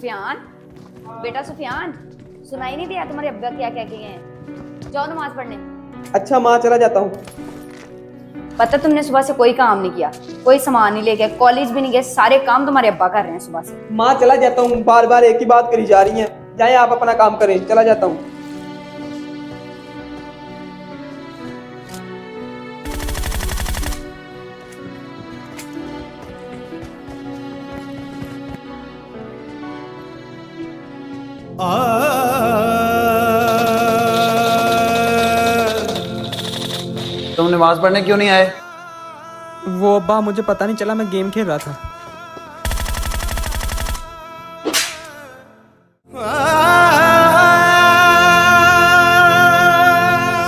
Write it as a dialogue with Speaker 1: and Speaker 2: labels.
Speaker 1: सुफियान, बेटा सुफियान, सुनाई नहीं दिया तुम्हारे अब्बा क्या क्या किए हैं? जाओ नमाज पढ़ने।
Speaker 2: अच्छा माँ, चला जाता हूँ।
Speaker 1: पता तुमने सुबह से कोई काम नहीं किया, कोई सामान नहीं लेके, कॉलेज भी नहीं गए, सारे काम तुम्हारे अब्बा कर रहे हैं सुबह से।
Speaker 2: माँ चला जाता हूँ, बार बार एक ही बात करी जा रही हैं। जाए आप अपना काम करें, चला जाता हूँ।
Speaker 3: तुम नमाज पढ़ने क्यों नहीं आए?
Speaker 4: वो अब्बा, मुझे पता नहीं चला, मैं गेम खेल रहा था।